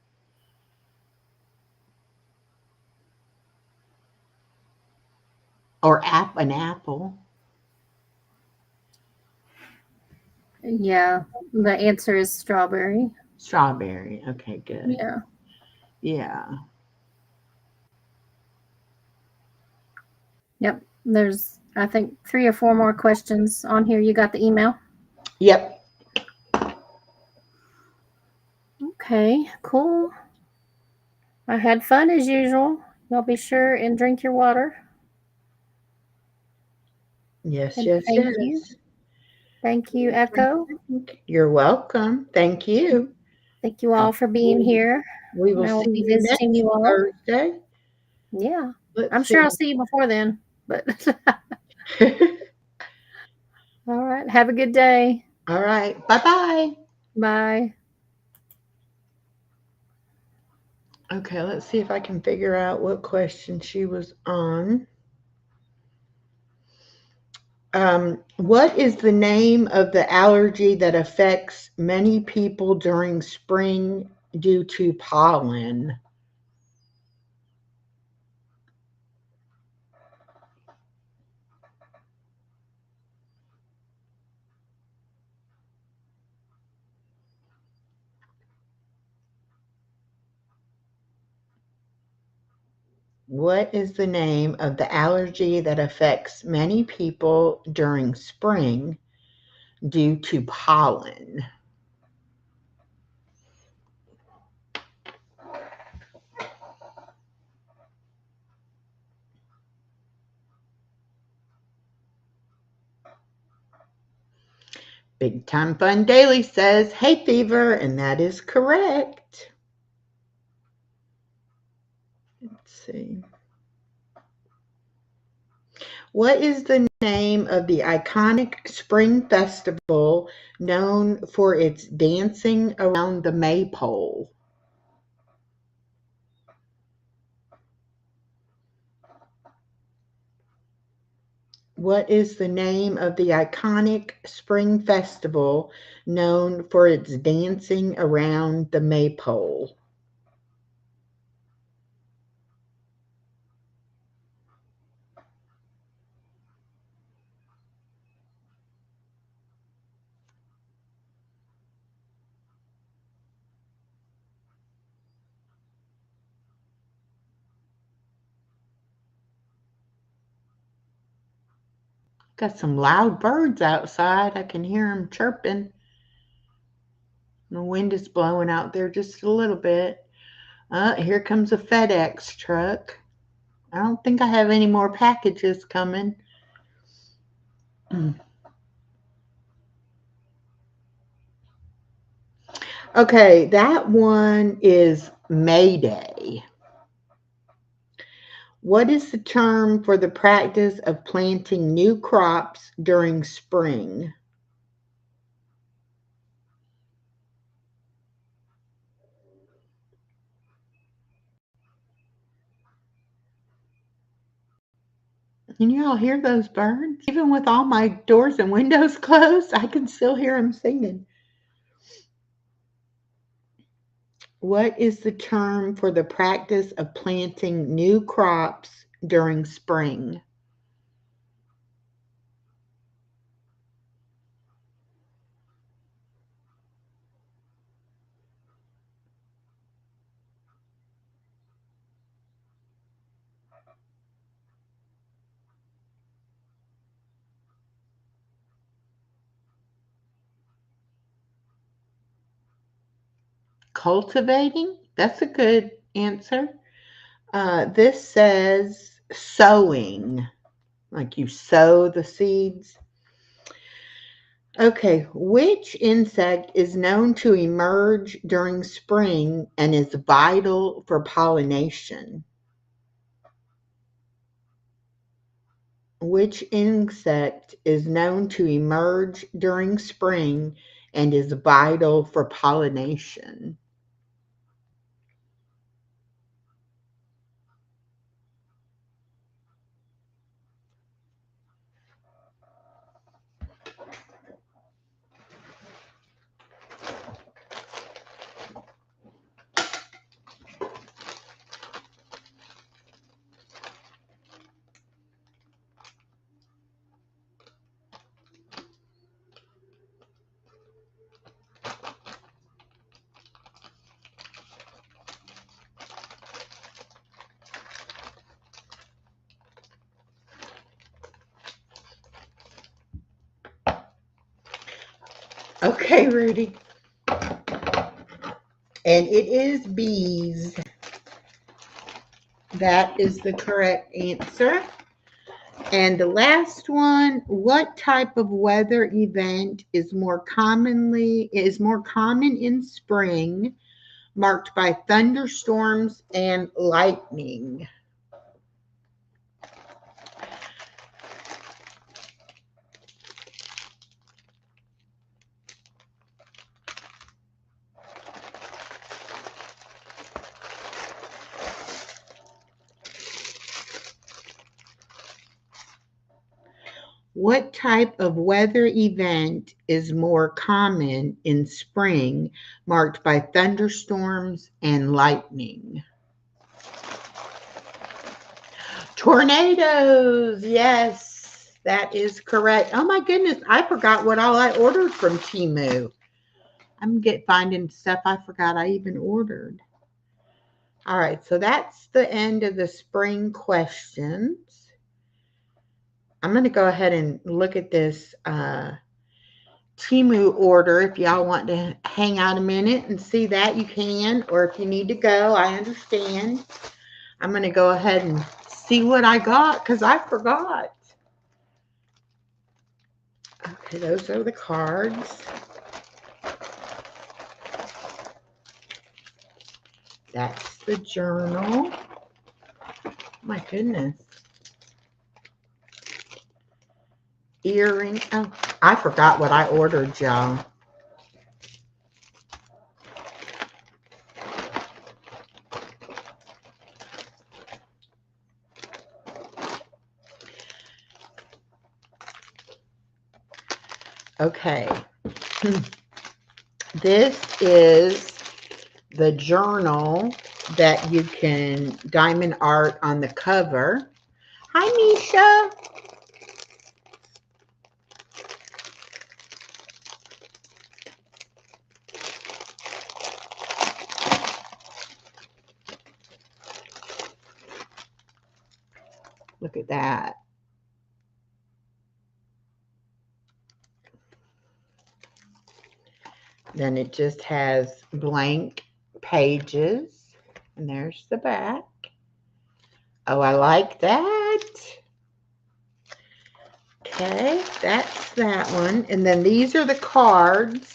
Or an apple. Yeah, the answer is strawberry. Strawberry. Okay, good. Yeah. Yeah. Yep. There's I think 3 or 4 more questions on here. You got the email? Yep. Okay, cool. I had fun as usual. Y'all be sure and drink your water. Yes, And yes, thank you. yes. Thank you, Echo. You're welcome. Thank you. Thank you Uh, all for being we here. we And will I will see be you visiting next you all. Thursday. Yeah. Let's I'm see. sure I'll see you before then. But all right. Have a good day. All right. Bye-bye. Bye. Okay, let's see if I can figure out what question she was on. What is the name of the allergy that affects many people during spring due to pollen? What is the name of the allergy that affects many people during spring due to pollen? Big Time Fun Daily says hay fever, and that is correct. Let's see. What is the name of the iconic spring festival known for its dancing around the maypole? What is the name of the iconic spring festival known for its dancing around the maypole? Got some loud birds outside. I can hear them chirping. The wind is blowing out there just a little bit. Here comes a FedEx truck. I don't think I have any more packages coming. Okay, that one is Mayday. What is the term for the practice of planting new crops during spring? Can you all hear those birds? Even with all my doors and windows closed, I can still hear them singing. What is the term for the practice of planting new crops during spring? Cultivating? That's a good answer. This says sowing, like you sow the seeds. Okay, which insect is known to emerge during spring and is vital for pollination? Which insect is known to emerge during spring and is vital for pollination? Okay, Rudy. And it is bees. That is the correct answer. And the last one, what type of weather event is more common in spring, marked by thunderstorms and lightning? What type of weather event is more common in spring, marked by thunderstorms and lightning? Tornadoes. Yes, that is correct. Oh my goodness, I forgot what all I ordered from Temu. I'm finding stuff I forgot I even ordered. All right, so that's the end of the spring questions. I'm going to go ahead and look at this Temu order. If y'all want to hang out a minute and see that, you can. Or if you need to go, I understand. I'm going to go ahead and see what I got because I forgot. Okay, those are the cards. That's the journal. My goodness. Earring. Oh, I forgot what I ordered, y'all. Okay. This is the journal that you can diamond art on the cover. Hi, Misha. Look at that. Then it just has blank pages. And there's the back. Oh, I like that. Okay, that's that one. And then these are the cards.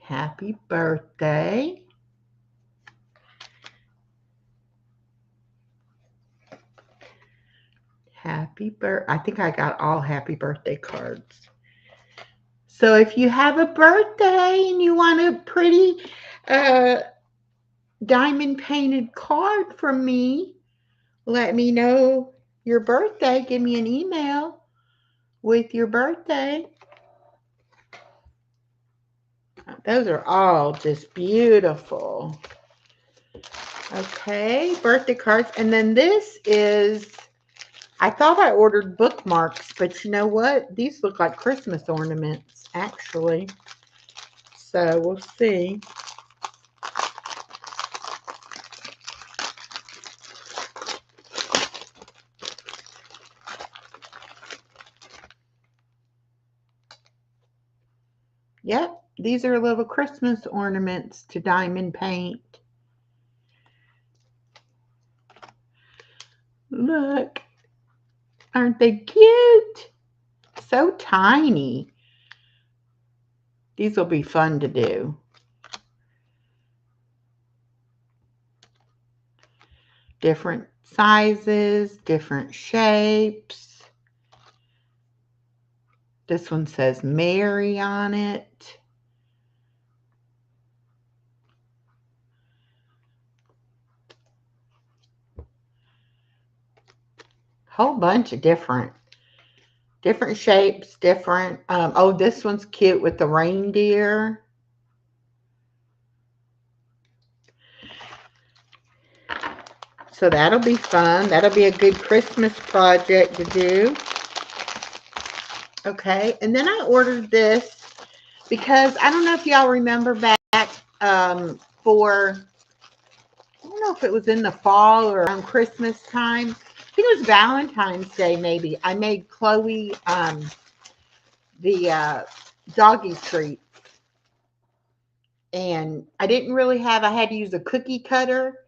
Happy birthday. I think I got all happy birthday cards. So if you have a birthday and you want a pretty diamond painted card from me, let me know your birthday. Give me an email with your birthday. Those are all just beautiful. Okay, birthday cards. And then this is, I thought I ordered bookmarks, but you know what? These look like Christmas ornaments, actually. So we'll see. Yep, these are little Christmas ornaments to diamond paint. Look, aren't they cute? So tiny. These will be fun to do. Different sizes, different shapes. This one says Mary on it. Whole bunch of different shapes, different. Oh, this one's cute with the reindeer. So that'll be fun. That'll be a good Christmas project to do. Okay, and then I ordered this because I don't know if y'all remember back for, I don't know if it was in the fall or around Christmas time. I think it was Valentine's Day maybe. I made Chloe the doggy treat. And I didn't really have, I had to use a cookie cutter.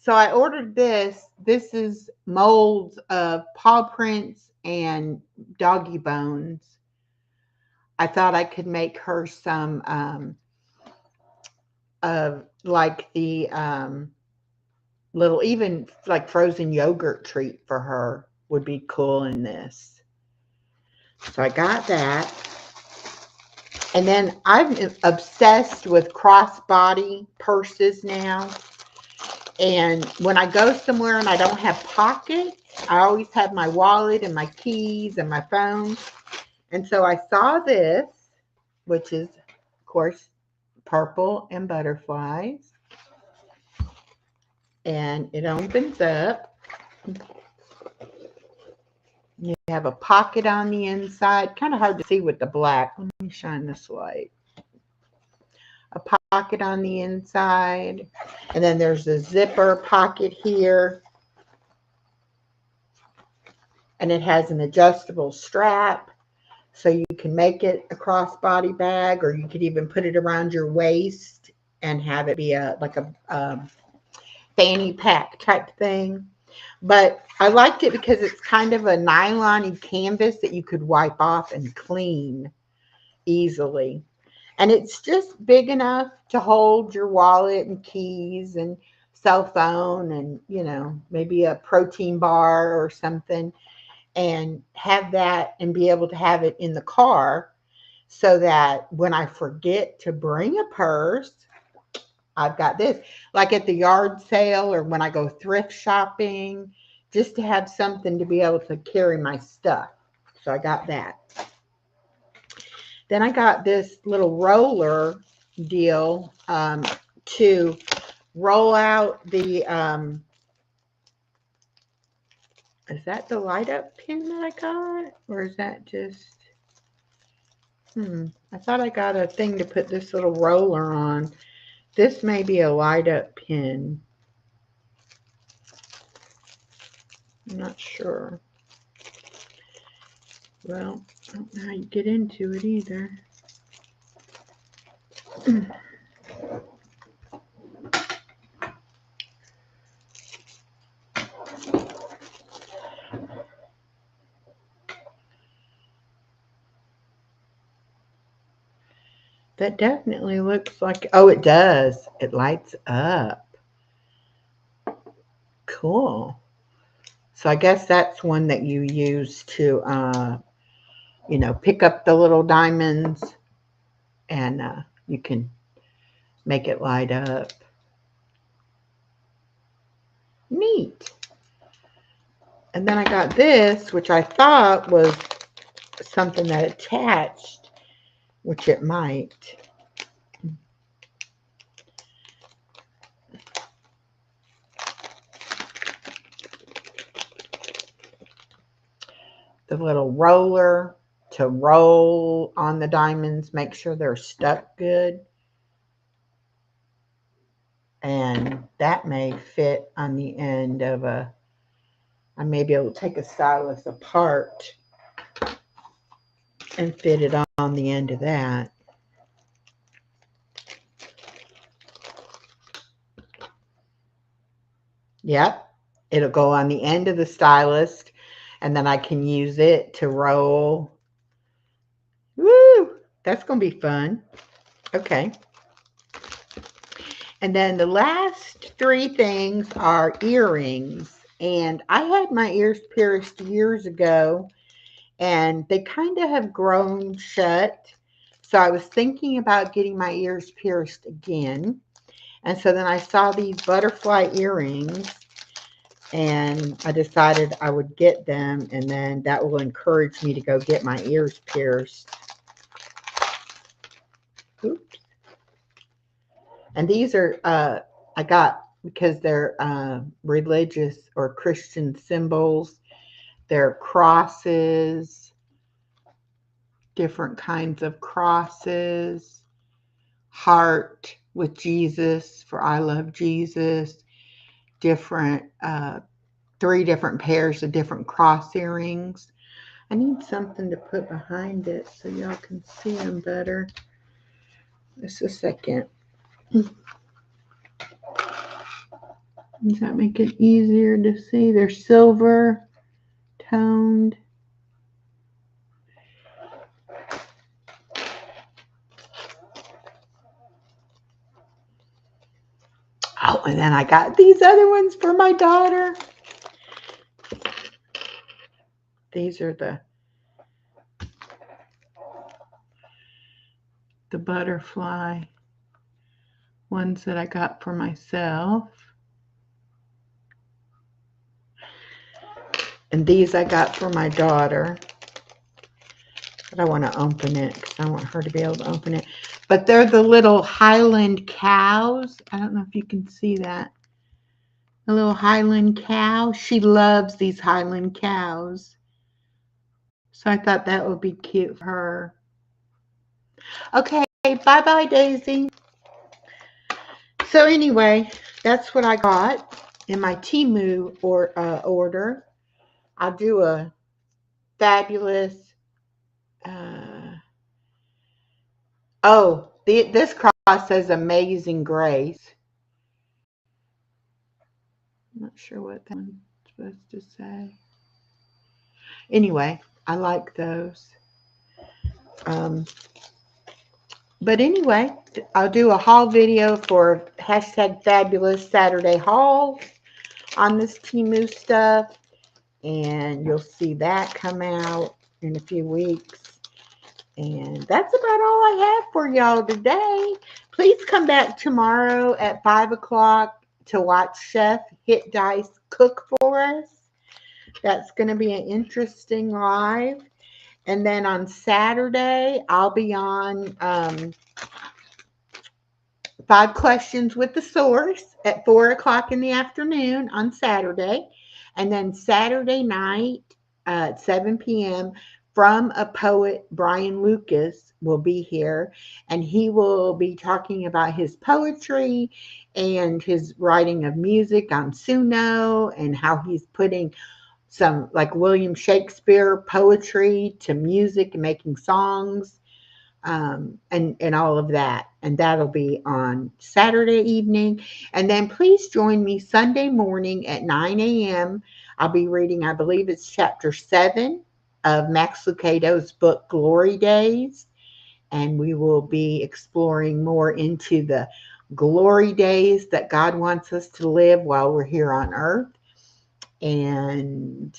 So I ordered this. This is molds of paw prints and doggy bones. I thought I could make her some of like the little, even like frozen yogurt treat for her would be cool in this. So I got that. And then I'm obsessed with crossbody purses now. And when I go somewhere and I don't have pockets, I always have my wallet and my keys and my phone. And so I saw this, which is, of course, purple and butterflies. And it opens up. You have a pocket on the inside. Kind of hard to see with the black. Let me shine this light. A pocket on the inside. And then there's a zipper pocket here. and it has an adjustable strap. So you can make it a crossbody bag, or you could even put it around your waist and have it be a like a fanny pack type thing. But I liked it because it's kind of a nylon canvas that you could wipe off and clean easily. And it's just big enough to hold your wallet and keys and cell phone and, maybe a protein bar or something, and have that and be able to have it in the car so that when I forget to bring a purse, I've got this. Like at the yard sale or when I go thrift shopping, just to have something to be able to carry my stuff. So I got that. Then I got this little roller deal to roll out the, is that the light up pin that I got? Or is that just, I thought I got a thing to put this little roller on. This may be a light up pin. I'm not sure. Well, I don't know how you get into it either. That definitely looks like, oh, it does. It lights up. Cool. So I guess that's one that you use to, pick up the little diamonds, and you can make it light up. Neat. And then I got this, which I thought was something that attached, which it might. The little roller to roll on the diamonds, make sure they're stuck good. And that may fit on the end of I may be able to take a stylus apart and fit it on the end of that. Yep, it'll go on the end of the stylus, and then I can use it to roll. Woo! That's going to be fun. Okay. And then the last three things are earrings. And I had my ears pierced years ago, and they kind of have grown shut. So I was thinking about getting my ears pierced again. And so then I saw these butterfly earrings, and I decided I would get them, and then that will encourage me to go get my ears pierced. Oops. And these are, I got because they're religious or Christian symbols. They're crosses, different kinds of crosses, heart with Jesus for I love Jesus, different, 3 different pairs of different cross earrings. I need something to put behind it so y'all can see them better. Just a second. Does that make it easier to see? They're silver toned. Oh, and then I got these other ones for my daughter. These are the butterfly ones that I got for myself. And these I got for my daughter. But I want to open it because I want her to be able to open it. But they're the little Highland cows. I don't know if you can see that. A little Highland cow. She loves these Highland cows. So I thought that would be cute for her. Okay, bye-bye, Daisy. So anyway, that's what I got in my Temu order. I'll do a fabulous. This cross says Amazing Grace. I'm not sure what that one's supposed to say. Anyway, I like those. Um, but anyway, I'll do a haul video for hashtag fabulous Saturday hauls on this Temu stuff. And you'll see that come out in a few weeks. And that's about all I have for y'all today. Please come back tomorrow at 5 o'clock to watch Chef Hit Dice cook for us. That's going to be an interesting live. And then on Saturday, I'll be on 5 Questions with the Source at 4 o'clock in the afternoon on Saturday. And then Saturday night at 7 p.m., From a Poet, Brian Lucas will be here. And he will be talking about his poetry and his writing of music on Suno and how he's putting some like William Shakespeare poetry to music and making songs, and all of that. And that'll be on Saturday evening. And then please join me Sunday morning at 9 a.m. I'll be reading, I believe it's chapter 7 of Max Lucado's book, Glory Days. And we will be exploring more into the glory days that God wants us to live while we're here on earth. And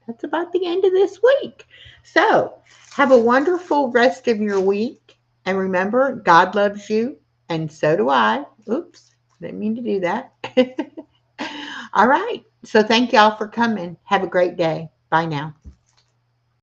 that's about the end of this week. So have a wonderful rest of your week. And remember, God loves you, and so do I. Oops, didn't mean to do that. All right. So thank y'all for coming. Have a great day. Bye now.